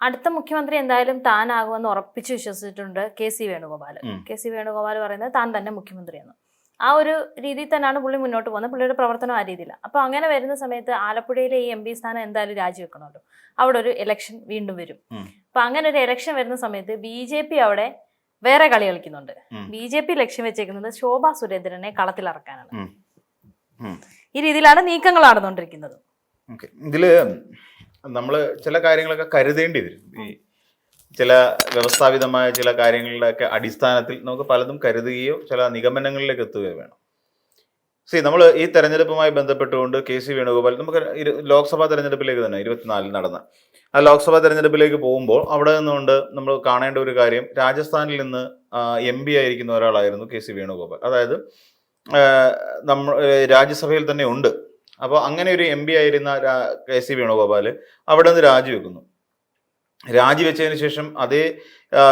അടുത്ത മുഖ്യമന്ത്രി എന്തായാലും താനാകുമെന്ന് ഉറപ്പിച്ച് വിശ്വസിച്ചിട്ടുണ്ട് കെ.സി. വേണുഗോപാൽ. കെ.സി. വേണുഗോപാൽ പറയുന്നത് താൻ തന്നെ മുഖ്യമന്ത്രിയെന്ന്. ആ ഒരു രീതിയിൽ തന്നെയാണ് പുള്ളി മുന്നോട്ട് പോകുന്നത്. പുള്ളിയുടെ പ്രവർത്തനം ആ രീതിയിലാണ്. അപ്പോൾ അങ്ങനെ വരുന്ന സമയത്ത് ആലപ്പുഴയിലെ ഈ എം പി സ്ഥാനം എന്തായാലും രാജിവെക്കണമല്ലോ. അവിടെ ഒരു ഇലക്ഷൻ വീണ്ടും വരും. അപ്പൊ അങ്ങനെ ഒരു ഇലക്ഷൻ വരുന്ന സമയത്ത് ബി.ജെ.പി. അവിടെ വേറെ കളി കളിക്കുന്നുണ്ട്. ബി.ജെ.പി. ലക്ഷ്യം വെച്ചേക്കുന്നത് ശോഭാ സുരേന്ദ്രനെ കളത്തിലിറക്കാനാണ്. ഈ രീതിയിലാണ് നീക്കങ്ങൾ നടന്നുകൊണ്ടിരിക്കുന്നത്. ഇതില് നമ്മൾ ചില കാര്യങ്ങളൊക്കെ കരുതേണ്ടി വരും. ഈ ചില വ്യവസ്ഥാപിതമായ ചില കാര്യങ്ങളുടെയൊക്കെ അടിസ്ഥാനത്തിൽ നമുക്ക് പലതും കരുതുകയോ ചില നിഗമനങ്ങളിലേക്ക് എത്തുകയോ വേണം. നമ്മൾ ഈ തെരഞ്ഞെടുപ്പുമായി ബന്ധപ്പെട്ടുകൊണ്ട് കെ.സി. വേണുഗോപാൽ നമുക്ക് ലോക്സഭാ തെരഞ്ഞെടുപ്പിലേക്ക് തന്നെ 24 നടന്ന ആ ലോക്സഭാ തെരഞ്ഞെടുപ്പിലേക്ക് പോകുമ്പോൾ അവിടെ നിന്നുകൊണ്ട് നമ്മൾ കാണേണ്ട ഒരു കാര്യം, രാജസ്ഥാനിൽ നിന്ന് MP ആയിരിക്കുന്ന ഒരാളായിരുന്നു കെ.സി. വേണുഗോപാൽ. അതായത് നമ്മൾ രാജ്യസഭയിൽ തന്നെ ഉണ്ട്. അപ്പോൾ അങ്ങനെ ഒരു MP ആയിരുന്ന കെ.സി. വേണുഗോപാൽ അവിടെ നിന്ന് രാജിവെക്കുന്നു. രാജിവെച്ചതിന് ശേഷം അതേ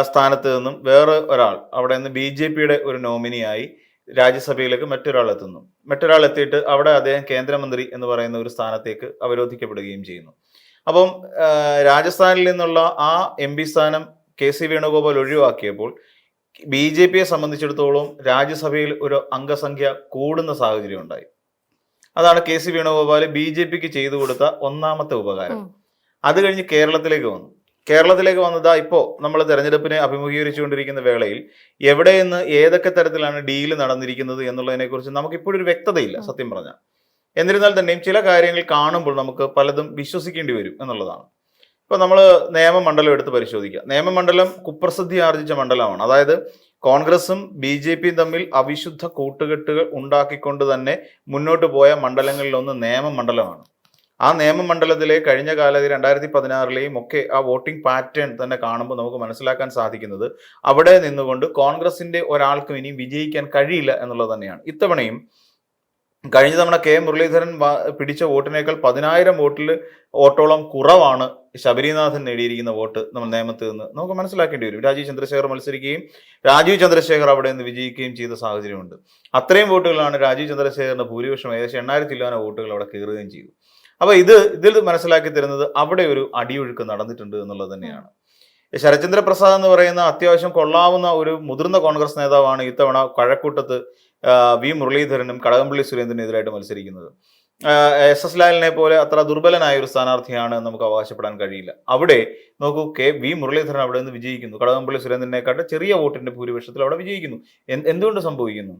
സ്ഥാനത്ത് നിന്നും വേറെ ഒരാൾ അവിടെ നിന്ന് BJP-യുടെ ഒരു നോമിനിയായി രാജ്യസഭയിലേക്ക് മറ്റൊരാൾ എത്തിയിട്ട് അവിടെ അദ്ദേഹം കേന്ദ്രമന്ത്രി എന്ന് പറയുന്ന ഒരു സ്ഥാനത്തേക്ക് അവരോധിക്കപ്പെടുകയും ചെയ്യുന്നു. അപ്പം രാജസ്ഥാനിൽ നിന്നുള്ള ആ MP സ്ഥാനം കെ.സി. വേണുഗോപാൽ ഒഴിവാക്കിയപ്പോൾ BJP-യെ സംബന്ധിച്ചിടത്തോളം രാജ്യസഭയിൽ ഒരു അംഗസംഖ്യ കൂടുന്ന സാഹചര്യം ഉണ്ടായി. അതാണ് കെ.സി. വേണുഗോപാൽ BJP-ക്ക് ചെയ്തു കൊടുത്ത ഒന്നാമത്തെ ഉപകാരം. അത് കഴിഞ്ഞ് കേരളത്തിലേക്ക് വന്നതാ ഇപ്പോൾ നമ്മൾ തെരഞ്ഞെടുപ്പിനെ അഭിമുഖീകരിച്ചുകൊണ്ടിരിക്കുന്ന വേളയിൽ എവിടെ നിന്ന് ഏതൊക്കെ തരത്തിലാണ് ഡീല് നടന്നിരിക്കുന്നത് എന്നുള്ളതിനെ കുറിച്ച് നമുക്കിപ്പോഴൊരു വ്യക്തതയില്ല സത്യം പറഞ്ഞാൽ. എന്നിരുന്നാൽ തന്നെയും ചില കാര്യങ്ങൾ കാണുമ്പോൾ നമുക്ക് പലതും വിശ്വസിക്കേണ്ടി വരും എന്നുള്ളതാണ്. ഇപ്പോൾ നമ്മൾ നിയമമണ്ഡലം എടുത്ത് പരിശോധിക്കുക. നിയമമണ്ഡലം കുപ്രസിദ്ധി ആർജിച്ച മണ്ഡലമാണ്. അതായത് കോൺഗ്രസും BJP-യും തമ്മിൽ അവിശുദ്ധ കൂട്ടുകെട്ടുകൾ ഉണ്ടാക്കിക്കൊണ്ട് തന്നെ മുന്നോട്ട് പോയ മണ്ഡലങ്ങളിലൊന്ന് നിയമമണ്ഡലമാണ്. ആ നിയമമണ്ഡലത്തിലെ കഴിഞ്ഞ കാലത്ത് 2016-ലെയും ഒക്കെ ആ വോട്ടിംഗ് പാറ്റേൺ തന്നെ കാണുമ്പോൾ നമുക്ക് മനസ്സിലാക്കാൻ സാധിക്കുന്നത് അവിടെ നിന്നുകൊണ്ട് കോൺഗ്രസിന്റെ ഒരാൾക്കും ഇനിയും വിജയിക്കാൻ കഴിയില്ല എന്നുള്ളത് തന്നെയാണ്. ഇത്തവണയും കഴിഞ്ഞ തവണ K. മുരളീധരൻ പിടിച്ച വോട്ടിനേക്കാൾ 10,000 വോട്ടോളം കുറവാണ് ശബരിനാഥൻ നേടിയിരിക്കുന്ന വോട്ട് നമ്മൾ നേമത്ത് നിന്ന് നമുക്ക് മനസ്സിലാക്കേണ്ടി വരും. രാജീവ് ചന്ദ്രശേഖർ മത്സരിക്കുകയും രാജീവ് ചന്ദ്രശേഖർ അവിടെ നിന്ന് വിജയിക്കുകയും ചെയ്ത സാഹചര്യമുണ്ട്. അത്രയും വോട്ടുകളാണ് രാജീവ് ചന്ദ്രശേഖറിന്റെ ഭൂരിപക്ഷം ഏകദേശം 8,000 വോട്ടുകൾ അവിടെ കയറുകയും ചെയ്തു. അപ്പൊ ഇതിൽ മനസ്സിലാക്കി തരുന്നത് അവിടെ ഒരു അടിയൊഴുക്ക് നടന്നിട്ടുണ്ട് എന്നുള്ളത് തന്നെയാണ്. ശരത്ചന്ദ്ര പ്രസാദ് എന്ന് പറയുന്ന അത്യാവശ്യം കൊള്ളാവുന്ന ഒരു മുതിർന്ന കോൺഗ്രസ് നേതാവാണ് ഇത്തവണ കഴക്കൂട്ടത്ത് V. മുരളീധരനും കടകംപള്ളി സുരേന്ദ്രനും എതിരായിട്ട് മത്സരിക്കുന്നത്. SS ലാലിനെ പോലെ അത്ര ദുർബലനായ ഒരു സ്ഥാനാർത്ഥിയാണ് നമുക്ക് അവകാശപ്പെടാൻ കഴിയില്ല. അവിടെ നോക്കൂ, V. മുരളീധരൻ അവിടെ നിന്ന് വിജയിക്കുന്നു. കടകംപള്ളി സുരേന്ദ്രനെക്കാട്ട് ചെറിയ വോട്ടിന്റെ ഭൂരിപക്ഷത്തിൽ അവിടെ വിജയിക്കുന്നു. എന്തുകൊണ്ട് സംഭവിക്കുന്നു?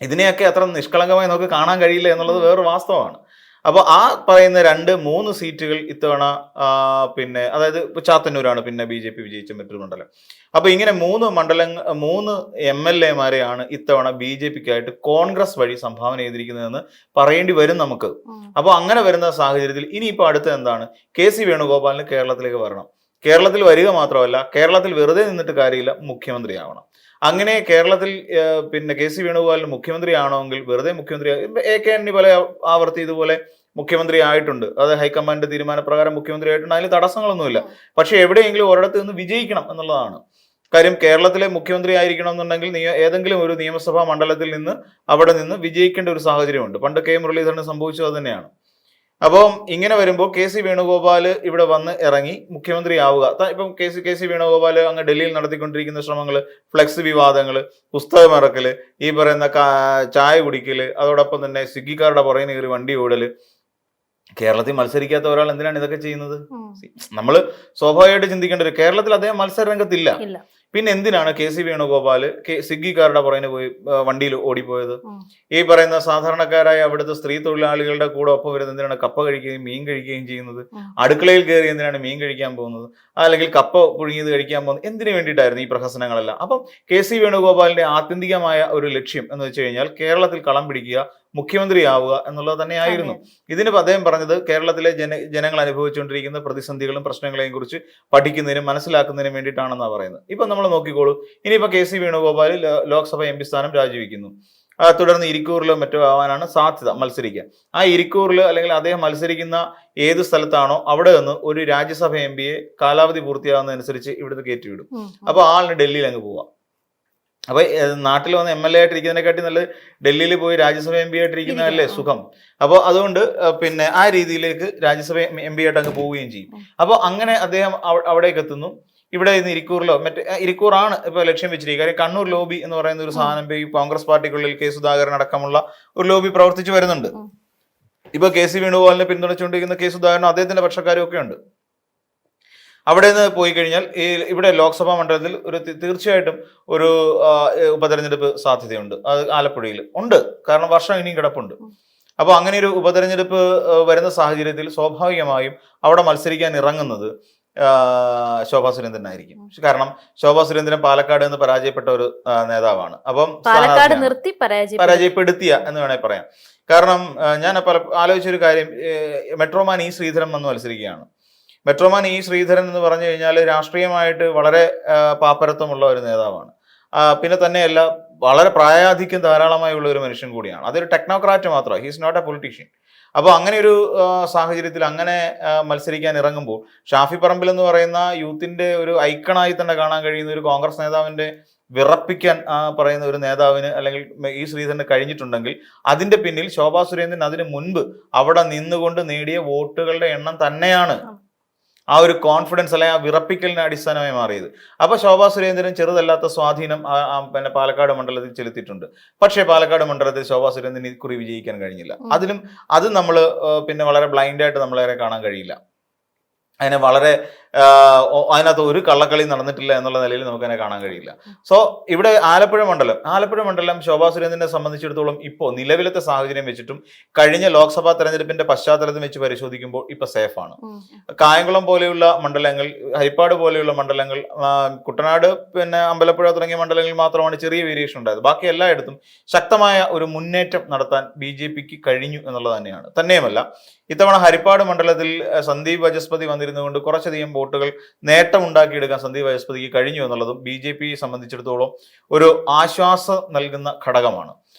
ഇതിനെയൊക്കെ അത്ര നിഷ്കളങ്കമായി നമുക്ക് കാണാൻ കഴിയില്ല എന്നുള്ളത് വേറൊരു വാസ്തവമാണ്. അപ്പോൾ ആ പറയുന്ന 2-3 സീറ്റുകൾ ഇത്തവണ അതായത് ചാത്തന്നൂരാണ് പിന്നെ BJP വിജയിച്ച മറ്റൊരു മണ്ഡലം. അപ്പൊ ഇങ്ങനെ 3 MLA-മാരെയാണ് ഇത്തവണ BJP-ക്കായിട്ട് കോൺഗ്രസ് വഴി സംഭാവന ചെയ്തിരിക്കുന്നതെന്ന് പറയേണ്ടി വരും നമുക്ക്. അപ്പോൾ അങ്ങനെ വരുന്ന സാഹചര്യത്തിൽ ഇനിയിപ്പോൾ അടുത്ത എന്താണ്? കെ.സി. വേണുഗോപാലിന് കേരളത്തിലേക്ക് വരണം. കേരളത്തിൽ വരിക മാത്രമല്ല, കേരളത്തിൽ വെറുതെ നിന്നിട്ട് കാര്യമില്ല, മുഖ്യമന്ത്രിയാവണം. അങ്ങനെ കേരളത്തിൽ കെ.സി. വേണുഗോപാലിന് മുഖ്യമന്ത്രി ആണെങ്കിൽ വെറുതെ മുഖ്യമന്ത്രി AK ആന്റണി പല ആവർത്തി ഇതുപോലെ മുഖ്യമന്ത്രി ആയിട്ടുണ്ട്. അത് ഹൈക്കമാൻഡിന്റെ തീരുമാനപ്രകാരം മുഖ്യമന്ത്രി ആയിട്ടുണ്ട്. അതിൽ തടസ്സങ്ങളൊന്നുമില്ല. പക്ഷെ എവിടെയെങ്കിലും ഒരിടത്ത് നിന്ന് വിജയിക്കണം എന്നുള്ളതാണ് കാര്യം. കേരളത്തിലെ മുഖ്യമന്ത്രി ആയിരിക്കണം എന്നുണ്ടെങ്കിൽ ഏതെങ്കിലും ഒരു നിയമസഭാ മണ്ഡലത്തിൽ നിന്ന് അവിടെ നിന്ന് വിജയിക്കേണ്ട ഒരു സാഹചര്യമുണ്ട്. പണ്ട് K. മുരളീധരന് സംഭവിച്ചത് അത് തന്നെയാണ്. അപ്പം ഇങ്ങനെ വരുമ്പോൾ കെ.സി. വേണുഗോപാൽ ഇവിടെ വന്ന് ഇറങ്ങി മുഖ്യമന്ത്രി ആവുക. ഇപ്പം കെ.സി. വേണുഗോപാൽ അങ്ങ് ഡൽഹിയിൽ നടത്തിക്കൊണ്ടിരിക്കുന്ന ശ്രമങ്ങൾ, ഫ്ലെക്സ് വിവാദങ്ങൾ, പുസ്തകമിറക്കല്, ഈ പറയുന്ന ചായ കുടിക്കല്, അതോടൊപ്പം തന്നെ സ്വിഗ്ഗിക്കാരുടെ പുറകെ കയറി വണ്ടി ഓടല്. കേരളത്തിൽ മത്സരിക്കാത്ത ഒരാൾ എന്തിനാണ് ഇതൊക്കെ ചെയ്യുന്നത്? നമ്മൾ സ്വാഭാവികമായിട്ട് ചിന്തിക്കേണ്ട ഒരു കേരളത്തിൽ അദ്ദേഹം മത്സര രംഗത്തില്ല. പിന്നെ എന്തിനാണ് കെ.സി. വേണുഗോപാൽ സ്വിഗ്ഗിക്കാരുടെ പുറകിന് പോയി വണ്ടിയിൽ ഓടിപ്പോയത്? ഈ പറയുന്ന സാധാരണക്കാരായ അവിടുത്തെ സ്ത്രീ തൊഴിലാളികളുടെ കൂടെ ഒപ്പം വരുന്നത് എന്തിനാണ് കപ്പ കഴിക്കുകയും മീൻ കഴിക്കുകയും ചെയ്യുന്നത്? അടുക്കളയിൽ കയറി എന്തിനാണ് മീൻ കഴിക്കാൻ പോകുന്നത്? അല്ലെങ്കിൽ കപ്പ പുഴുങ്ങിയത് കഴിക്കാൻ പോകുന്നത്? എന്തിനു വേണ്ടിയിട്ടായിരുന്നു ഈ പ്രഹസനങ്ങളെല്ലാം? അപ്പം കെ.സി. വേണുഗോപാലിന്റെ ആത്യന്തികമായ ഒരു ലക്ഷ്യം എന്ന് വെച്ച് കഴിഞ്ഞാൽ കേരളത്തിൽ കളം പിടിക്കുക, മുഖ്യമന്ത്രിയാവുക എന്നുള്ളത് തന്നെയായിരുന്നു. ഇതിന് അദ്ദേഹം പറഞ്ഞത് കേരളത്തിലെ ജനങ്ങൾ അനുഭവിച്ചുകൊണ്ടിരിക്കുന്ന പ്രതിസന്ധികളും പ്രശ്നങ്ങളെയും കുറിച്ച് പഠിക്കുന്നതിനും മനസ്സിലാക്കുന്നതിനും വേണ്ടിയിട്ടാണെന്നാണ് പറയുന്നത്. ഇപ്പൊ നമ്മൾ നോക്കിക്കോളൂ, ഇനിയിപ്പോ കെ.സി. വേണുഗോപാൽ ലോക്സഭ MP സ്ഥാനം രാജിവെക്കുന്നു. തുടർന്ന് ഇരിക്കൂറിലോ മറ്റോ ആവാനാണ് സാധ്യത മത്സരിക്കാൻ. ആ ഇരിക്കൂറിൽ അല്ലെങ്കിൽ അദ്ദേഹം മത്സരിക്കുന്ന ഏത് സ്ഥലത്താണോ അവിടെ നിന്ന് ഒരു രാജ്യസഭ MP-യെ കാലാവധി പൂർത്തിയാകുന്നതനുസരിച്ച് ഇവിടുന്ന് കയറ്റിവിടും. അപ്പൊ ആളിന് ഡൽഹിയിൽ അങ്ങ് പോവാം. അപ്പൊ നാട്ടിൽ വന്ന് MLA ആയിട്ടിരിക്കുന്നതിനെക്കാട്ടി നല്ലത് ഡൽഹിയിൽ പോയി രാജ്യസഭ MP ആയിട്ടിരിക്കുന്നതല്ലേ സുഖം. അപ്പോൾ അതുകൊണ്ട് പിന്നെ ആ രീതിയിലേക്ക് രാജ്യസഭ MP ആയിട്ട് അങ്ങ് പോവുകയും ചെയ്യും. അപ്പോൾ അങ്ങനെ അദ്ദേഹം അവിടേക്ക് എത്തുന്നു. ഇവിടെ നിന്ന് ഇരിക്കൂറിലോ ഇരിക്കൂറാണ് ഇപ്പൊ ലക്ഷ്യം വെച്ചിരിക്കുക. കാര്യം കണ്ണൂർ ലോബി എന്ന് പറയുന്ന ഒരു സാധനം ഈ കോൺഗ്രസ് പാർട്ടിക്കുള്ളിൽ K. സുധാകരൻ അടക്കമുള്ള ഒരു ലോബി പ്രവർത്തിച്ചു വരുന്നുണ്ട്. ഇപ്പൊ KC വേണുഗോപാലിനെ പിന്തുണച്ചുകൊണ്ടിരിക്കുന്ന K. സുധാകരനും അദ്ദേഹത്തിന്റെ പക്ഷക്കാരും ഒക്കെ ഉണ്ട്. അവിടെ നിന്ന് പോയി കഴിഞ്ഞാൽ ഇവിടെ ലോക്സഭാ മണ്ഡലത്തിൽ തീർച്ചയായിട്ടും ഒരു ഉപതെരഞ്ഞെടുപ്പ് സാധ്യതയുണ്ട്. അത് ആലപ്പുഴയിൽ ഉണ്ട്, കാരണം വർഷം ഇനിയും കിടപ്പുണ്ട്. അപ്പോൾ അങ്ങനെ ഒരു ഉപതെരഞ്ഞെടുപ്പ് വരുന്ന സാഹചര്യത്തിൽ സ്വാഭാവികമായും അവിടെ മത്സരിക്കാൻ ഇറങ്ങുന്നത് ശോഭാ സുരേന്ദ്രനായിരിക്കും. കാരണം ശോഭാ സുരേന്ദ്രൻ പാലക്കാട് നിന്ന് പരാജയപ്പെട്ട ഒരു നേതാവാണ്. അപ്പം പരാജയപ്പെടുത്തിയ എന്ന് വേണേൽ പറയാം. കാരണം ഞാൻ ആലോചിച്ചൊരു കാര്യം, മെട്രോമാൻ E. ശ്രീധരൻ വന്ന് മത്സരിക്കുകയാണ്. Metro man E. ശ്രീധരൻ എന്ന് പറഞ്ഞു കഴിഞ്ഞാൽ രാഷ്ട്രീയമായിട്ട് വളരെ പാപ്പരത്വമുള്ള ഒരു നേതാവാണ്. പിന്നെ തന്നെയല്ല വളരെ പ്രായാധിക്യം ധാരാളമായുള്ള ഒരു മനുഷ്യൻ കൂടിയാണ്. അതൊരു ടെക്നോക്രാറ്റ് മാത്രമാണ്, ഹീസ് നോട്ട് എ പൊളിറ്റീഷ്യൻ. അപ്പോൾ അങ്ങനെ ഒരു സാഹചര്യത്തിൽ അങ്ങനെ മത്സരിക്കാൻ ഇറങ്ങുമ്പോൾ ഷാഫി പറമ്പിൽ എന്ന് പറയുന്ന യൂത്തിന്റെ ഒരു ഐക്കണായി തന്നെ കാണാൻ കഴിയുന്ന ഒരു കോൺഗ്രസ് നേതാവിന്റെ വിറപ്പിക്കാൻ പറയുന്ന ഒരു നേതാവിന് അല്ലെങ്കിൽ E. ശ്രീധരന് കഴിഞ്ഞിട്ടുണ്ടെങ്കിൽ അതിന്റെ പിന്നിൽ ശോഭാ സുരേന്ദ്രൻ അതിനു മുൻപ് അവിടെ നിന്നുകൊണ്ട് നേടിയ വോട്ടുകളുടെ എണ്ണം തന്നെയാണ് ആ ഒരു കോൺഫിഡൻസ് അല്ലെങ്കിൽ ആ വിറപ്പിക്കലിന് അടിസ്ഥാനമായി മാറിയത്. അപ്പൊ ശോഭാ സുരേന്ദ്രൻ ചെറുതല്ലാത്ത സ്വാധീനം പിന്നെ പാലക്കാട് മണ്ഡലത്തിൽ ചെലുത്തിയിട്ടുണ്ട്. പക്ഷേ പാലക്കാട് മണ്ഡലത്തിൽ ശോഭാ സുരേന്ദ്രൻ ഇക്കുറി വിജയിക്കാൻ കഴിഞ്ഞില്ല. അത് നമ്മൾ പിന്നെ വളരെ ബ്ലൈൻഡായിട്ട് നമ്മളേറെ കാണാൻ കഴിയില്ല. അതിനെ വളരെ അതിനകത്ത് ഒരു കള്ളക്കളി നടന്നിട്ടില്ല എന്നുള്ള നിലയിൽ നമുക്കതിനെ കാണാൻ കഴിയില്ല. സോ ഇവിടെ ആലപ്പുഴ മണ്ഡലം ശോഭാ സുരേന്ദ്രനെ സംബന്ധിച്ചിടത്തോളം ഇപ്പോൾ നിലവിലത്തെ സാഹചര്യം വെച്ചിട്ടും കഴിഞ്ഞ ലോക്സഭാ തെരഞ്ഞെടുപ്പിന്റെ പശ്ചാത്തലത്തിൽ വെച്ച് പരിശോധിക്കുമ്പോൾ ഇപ്പൊ സേഫാണ്. കായംകുളം പോലെയുള്ള മണ്ഡലങ്ങൾ, ഹരിപ്പാട് പോലെയുള്ള മണ്ഡലങ്ങൾ, കുട്ടനാട്, പിന്നെ അമ്പലപ്പുഴ തുടങ്ങിയ മണ്ഡലങ്ങളിൽ മാത്രമാണ് ചെറിയ വേരിയേഷൻ ഉണ്ടായത്. ബാക്കി എല്ലായിടത്തും ശക്തമായ ഒരു മുന്നേറ്റം നടത്താൻ BJPക്ക് കഴിഞ്ഞു എന്നുള്ളത് തന്നെയാണ്. തന്നെയുമല്ല, ഇത്തവണ ഹരിപ്പാട് മണ്ഡലത്തിൽ സന്ദീപ് വചസ്പതി വന്നിരുന്നുകൊണ്ട് കുറച്ചധികം വോട്ടുകൾ നേട്ടം ഉണ്ടാക്കിയെടുക്കാൻ സന്ദീപ് വചസ്പതിക്ക് കഴിഞ്ഞു എന്നുള്ളതും BJP സംബന്ധിച്ചിടത്തോളം ഒരു ആശ്വാസം നൽകുന്ന ഘടകമാണ്.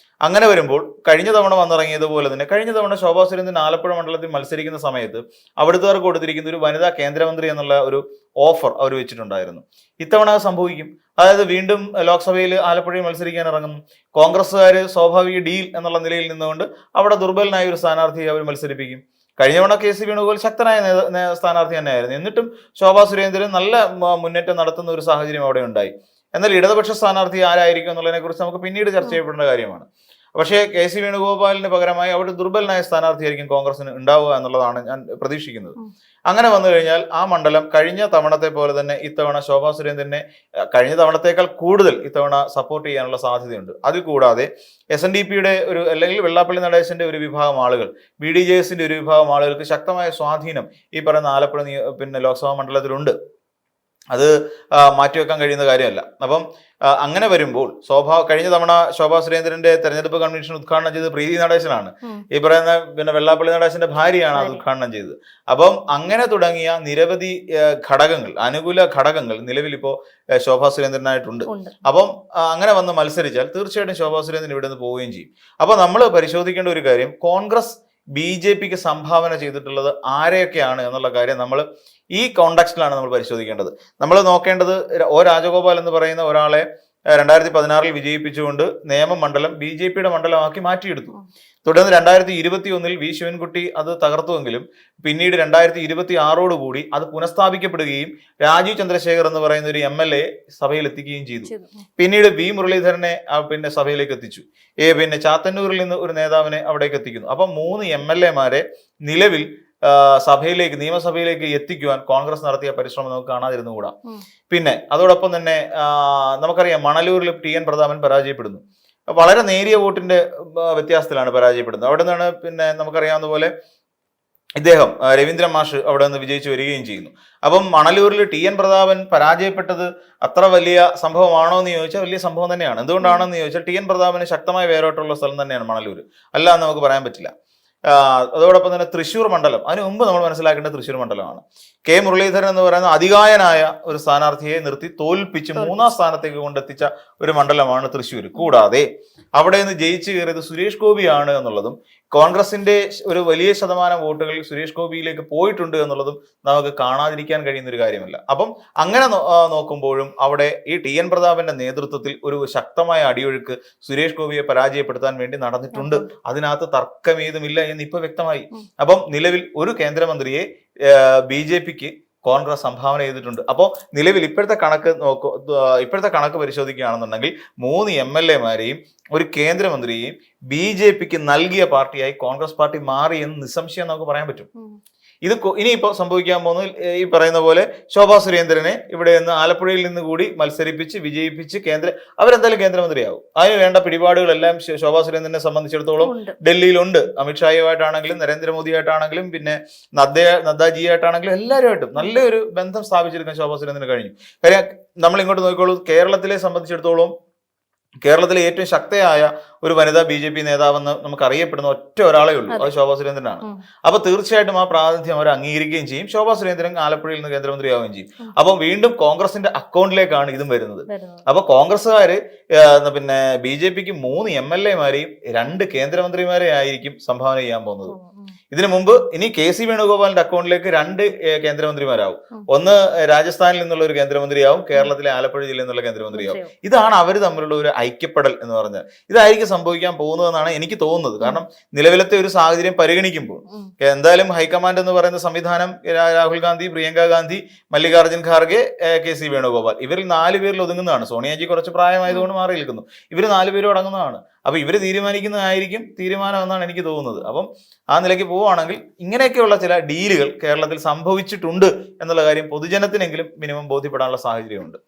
അങ്ങനെ വരുമ്പോൾ കഴിഞ്ഞ തവണ വന്നിറങ്ങിയതുപോലെ തന്നെ കഴിഞ്ഞ തവണ ശോഭാ സുരേന്ദ്രൻ ആലപ്പുഴ മണ്ഡലത്തിൽ മത്സരിക്കുന്ന സമയത്ത് അവിടുത്തുകാർക്ക് കൊടുത്തിരിക്കുന്ന ഒരു വനിതാ കേന്ദ്രമന്ത്രി എന്നുള്ള ഒരു ഓഫർ അവർ വെച്ചിട്ടുണ്ടായിരുന്നു. ഇത്തവണ അത് സംഭവിക്കും. അതായത് വീണ്ടും ലോക്സഭയിൽ ആലപ്പുഴയിൽ മത്സരിക്കാൻ ഇറങ്ങുന്നു. കോൺഗ്രസ്സുകാർ സ്വാഭാവിക ഡീൽ എന്നുള്ള നിലയിൽ നിന്നുകൊണ്ട് അവിടെ ദുർബലനായ ഒരു സ്ഥാനാർത്ഥിയെ അവർ മത്സരിപ്പിക്കും. കഴിഞ്ഞ തവണ KC വേണുഗോപാൽ ശക്തനായ സ്ഥാനാർത്ഥി തന്നെയായിരുന്നു. എന്നിട്ടും ശോഭാ സുരേന്ദ്രൻ നല്ല മുന്നേറ്റം നടത്തുന്ന ഒരു സാഹചര്യം അവിടെ ഉണ്ടായി. എന്നാൽ ഇടതുപക്ഷ സ്ഥാനാർത്ഥി ആരായിരിക്കും എന്നുള്ളതിനെ കുറിച്ച് നമുക്ക് പിന്നീട് ചർച്ച ചെയ്യപ്പെടേണ്ട കാര്യമാണ്. പക്ഷേ KC വേണുഗോപാലിന് പകരമായി അവിടെ ദുർബലനായ സ്ഥാനാർത്ഥിയായിരിക്കും കോൺഗ്രസിന് ഉണ്ടാവുക എന്നുള്ളതാണ് ഞാൻ പ്രതീക്ഷിക്കുന്നത്. അങ്ങനെ വന്നു കഴിഞ്ഞാൽ ആ മണ്ഡലം കഴിഞ്ഞ തവണത്തെ പോലെ തന്നെ ഇത്തവണ ശോഭാ സുരേന്ദ്രനെ കഴിഞ്ഞ തവണത്തേക്കാൾ കൂടുതൽ ഇത്തവണ സപ്പോർട്ട് ചെയ്യാനുള്ള സാധ്യതയുണ്ട്. അതിൽ കൂടാതെ SNDPയുടെ ഒരു അല്ലെങ്കിൽ വെള്ളാപ്പള്ളി നടേശന്റെ ഒരു വിഭാഗം ആളുകൾ, BDJSന്റെ ഒരു വിഭാഗം ആളുകൾക്ക് ശക്തമായ സ്വാധീനം ഈ പറയുന്ന ആലപ്പുഴ പിന്നെ ലോക്സഭാ മണ്ഡലത്തിലുണ്ട്. അത് മാറ്റിവെക്കാൻ കഴിയുന്ന കാര്യമല്ല. അപ്പം അങ്ങനെ വരുമ്പോൾ കഴിഞ്ഞ തവണ ശോഭാ സുരേന്ദ്രന്റെ തെരഞ്ഞെടുപ്പ് കൺവെൻഷൻ ഉദ്ഘാടനം ചെയ്തത് പ്രീതി നടേശനാണ്. ഈ പറയുന്ന പിന്നെ വെള്ളാപ്പള്ളി നടേശന്റെ ഭാര്യയാണ് അത് ഉദ്ഘാടനം ചെയ്തത്. അപ്പം അങ്ങനെ തുടങ്ങിയ നിരവധി ഘടകങ്ങൾ, അനുകൂല ഘടകങ്ങൾ നിലവിൽ ഇപ്പോ ശോഭാ സുരേന്ദ്രനായിട്ടുണ്ട്. അപ്പം അങ്ങനെ വന്ന് മത്സരിച്ചാൽ തീർച്ചയായിട്ടും ശോഭാ സുരേന്ദ്രൻ ഇവിടെ നിന്ന് പോവുകയും ചെയ്യും. അപ്പൊ നമ്മൾ പരിശോധിക്കേണ്ട ഒരു കാര്യം, കോൺഗ്രസ് BJPക്ക് സംഭാവന ചെയ്തിട്ടുള്ളത് ആരെയൊക്കെയാണ് എന്നുള്ള കാര്യം നമ്മൾ ഈ കോണ്ടെക്സ്റ്റിലാണ് നമ്മൾ പരിശോധിക്കേണ്ടത്. നമ്മൾ നോക്കേണ്ടത് O. രാജഗോപാൽ എന്ന് പറയുന്ന ഒരാളെ 2016 വിജയിപ്പിച്ചുകൊണ്ട് നിയമമണ്ഡലം BJPയുടെ മണ്ഡലമാക്കി മാറ്റിയെടുത്തു. തുടർന്ന് 2021 V. ശിവൻകുട്ടി അത് തകർത്തുവെങ്കിലും പിന്നീട് 2026 കൂടി അത് പുനഃസ്ഥാപിക്കപ്പെടുകയും രാജീവ് ചന്ദ്രശേഖർ എന്ന് പറയുന്ന ഒരു MLA സഭയിൽ എത്തിക്കുകയും ചെയ്തു. പിന്നീട് V. മുരളീധരനെ പിന്നെ സഭയിലേക്ക് എത്തിച്ചു. പിന്നെ ചാത്തന്നൂരിൽ നിന്ന് ഒരു നേതാവിനെ അവിടേക്ക് എത്തിക്കുന്നു. അപ്പം 3 MLA-മാരെ നിലവിൽ നിയമസഭയിലേക്ക് എത്തിക്കുവാൻ കോൺഗ്രസ് നടത്തിയ പരിശ്രമം നമുക്ക് കാണാതിരുന്നുകൂടാ. പിന്നെ അതോടൊപ്പം തന്നെ നമുക്കറിയാം മണലൂരിൽ TN പ്രതാപൻ പരാജയപ്പെടുന്നു. വളരെ നേരിയ വോട്ടിന്റെ വ്യത്യാസത്തിലാണ് പരാജയപ്പെടുന്നത്. അവിടെ നിന്നാണ് പിന്നെ നമുക്കറിയാവുന്ന പോലെ ഇദ്ദേഹം രവീന്ദ്രൻ മാഷ് അവിടെ നിന്ന് വിജയിച്ചു വരികയും ചെയ്യുന്നു. അപ്പം മണലൂരിൽ TN പ്രതാപൻ പരാജയപ്പെട്ടത് അത്ര വലിയ സംഭവമാണോ എന്ന് ചോദിച്ചാൽ വലിയ സംഭവം തന്നെയാണ്. എന്തുകൊണ്ടാണെന്ന് ചോദിച്ചാൽ TN പ്രതാപന് ശക്തമായ വേരോട്ടമുള്ള സ്ഥലം തന്നെയാണ് മണലൂർ, അല്ല എന്ന് നമുക്ക് പറയാൻ പറ്റില്ല. അതോടൊപ്പം തന്നെ തൃശ്ശൂർ മണ്ഡലം, അതിന് മുമ്പ് നമ്മൾ മനസ്സിലാക്കേണ്ടത് തൃശ്ശൂർ മണ്ഡലമാണ്. കെ മുരളീധരൻ എന്ന് പറയുന്ന അതികായനായ ഒരു സ്ഥാനാർത്ഥിയെ നിർത്തി തോൽപ്പിച്ച് 3ാം സ്ഥാനത്തേക്ക് കൊണ്ടെത്തിച്ച ഒരു മണ്ഡലമാണ് തൃശ്ശൂർ. കൂടാതെ അവിടെ നിന്ന് ജയിച്ചു കയറിയത് സുരേഷ് ഗോപിയാണ് എന്നുള്ളതും കോൺഗ്രസിന്റെ ഒരു വലിയ ശതമാനം വോട്ടുകൾ സുരേഷ് ഗോപിയിലേക്ക് പോയിട്ടുണ്ട് എന്നുള്ളതും നമുക്ക് കാണാതിരിക്കാൻ കഴിയുന്ന ഒരു കാര്യമല്ല. അപ്പം അങ്ങനെ നോക്കുമ്പോഴും അവിടെ ഈ TN പ്രതാപന്റെ നേതൃത്വത്തിൽ ഒരു ശക്തമായ അടിയൊഴുക്ക് സുരേഷ് ഗോപിയെ പരാജയപ്പെടുത്താൻ വേണ്ടി നടന്നിട്ടുണ്ട്. അതിനകത്ത് തർക്കമേതുമില്ല എന്ന് ഇപ്പൊ വ്യക്തമായി. അപ്പം നിലവിൽ ഒരു കേന്ദ്രമന്ത്രിയെ BJPക്ക് കോൺഗ്രസ് സംഭാവന ചെയ്തിട്ടുണ്ട്. അപ്പോൾ നിലവിൽ ഇപ്പോഴത്തെ കണക്ക് പരിശോധിക്കുകയാണെന്നുണ്ടെങ്കിൽ 3 MLA-മാരെയും ഒരു കേന്ദ്രമന്ത്രിയെയും BJPക്ക് നൽകിയ പാർട്ടിയായി കോൺഗ്രസ് പാർട്ടി മാറി എന്ന് നിസ്സംശയം നമുക്ക് പറയാൻ പറ്റും. ഇത് ഇനിയിപ്പോൾ സംഭവിക്കാൻ പോകുന്നത് ഈ പറയുന്ന പോലെ ശോഭാ സുരേന്ദ്രനെ ഇവിടെ നിന്ന് ആലപ്പുഴയിൽ നിന്ന് കൂടി മത്സരിപ്പിച്ച് വിജയിപ്പിച്ച് അവരെന്തായാലും കേന്ദ്രമന്ത്രിയാവും. അതിന് വേണ്ട പിടിപാടുകളെല്ലാം ശോഭാ സുരേന്ദ്രനെ സംബന്ധിച്ചിടത്തോളം ഡൽഹിയിലുണ്ട്. അമിത്ഷായുമായിട്ടാണെങ്കിലും നരേന്ദ്രമോദിയായിട്ടാണെങ്കിലും പിന്നെ നദ്ദാജിയായിട്ടാണെങ്കിലും എല്ലാവരുമായിട്ടും നല്ലൊരു ബന്ധം സ്ഥാപിച്ചെടുക്കാൻ ശോഭാ സുരേന്ദ്രന് കഴിഞ്ഞു. കാര്യം നമ്മൾ ഇങ്ങോട്ട് നോക്കിക്കോളൂ, കേരളത്തിലെ സംബന്ധിച്ചിടത്തോളം കേരളത്തിലെ ഏറ്റവും ശക്തയായ ഒരു വനിതാ BJP നേതാവെന്ന് നമുക്ക് അറിയപ്പെടുന്ന ഒറ്റ ഒരാളേ ഉള്ളൂ, അത് ശോഭാ സുരേന്ദ്രനാണ്. അപ്പൊ തീർച്ചയായിട്ടും ആ പ്രാതിനിധ്യം അവർ അംഗീകരിക്കുകയും ചെയ്യും. ശോഭാ സുരേന്ദ്രൻ ആലപ്പുഴയിൽ നിന്ന് കേന്ദ്രമന്ത്രിയാവുകയും ചെയ്യും. അപ്പം വീണ്ടും കോൺഗ്രസിന്റെ അക്കൗണ്ടിലേക്കാണ് ഇതും വരുന്നത്. അപ്പൊ കോൺഗ്രസ്സുകാര് പിന്നെ BJPക്ക് 3 MLA-മാരെയും 2 കേന്ദ്രമന്ത്രിമാരെ ആയിരിക്കും സംഭാവന ചെയ്യാൻ പോകുന്നത്. ഇതിനു മുമ്പ് ഇനി KC വേണുഗോപാലിന്റെ അക്കൗണ്ടിലേക്ക് 2 കേന്ദ്രമന്ത്രിമാരാവും. ഒന്ന് രാജസ്ഥാനിൽ നിന്നുള്ള ഒരു കേന്ദ്രമന്ത്രിയാവും, കേരളത്തിലെ ആലപ്പുഴ ജില്ലയിൽ നിന്നുള്ള കേന്ദ്രമന്ത്രിയാവും. ഇതാണ് അവർ തമ്മിലുള്ള ഒരു ഐക്യപ്പെടൽ എന്ന് പറഞ്ഞാൽ. ഇതായിരിക്കും സംഭവിക്കാൻ പോകുന്നതെന്നാണ് എനിക്ക് തോന്നുന്നത്. കാരണം നിലവിലത്തെ ഒരു സാഹചര്യം പരിഗണിക്കുമ്പോൾ എന്തായാലും ഹൈക്കമാൻഡ് എന്ന് പറയുന്ന സംവിധാനം രാഹുൽ ഗാന്ധി, പ്രിയങ്ക ഗാന്ധി, മല്ലികാർജ്ജുൻ ഖാർഗെ, KC വേണുഗോപാൽ, ഇവരിൽ 4 പേരിൽ ഒതുങ്ങുന്നതാണ്. സോണിയാജി കുറച്ച് പ്രായമായതുകൊണ്ട് മാറി നിൽക്കുന്നു. ഇവർ 4 പേരും അടങ്ങുന്നതാണ്. അപ്പൊ ഇവര് തീരുമാനിക്കുന്നതായിരിക്കും തീരുമാനം എന്നാണ് എനിക്ക് തോന്നുന്നത്. അപ്പം ആ നിലയ്ക്ക് പോവുകയാണെങ്കിൽ ഇങ്ങനെയൊക്കെയുള്ള ചില ഡീലുകൾ കേരളത്തിൽ സംഭവിച്ചിട്ടുണ്ട് എന്നുള്ള കാര്യം പൊതുജനത്തിനെങ്കിലും മിനിമം ബോധ്യപ്പെടാനുള്ള സാഹചര്യമുണ്ട്.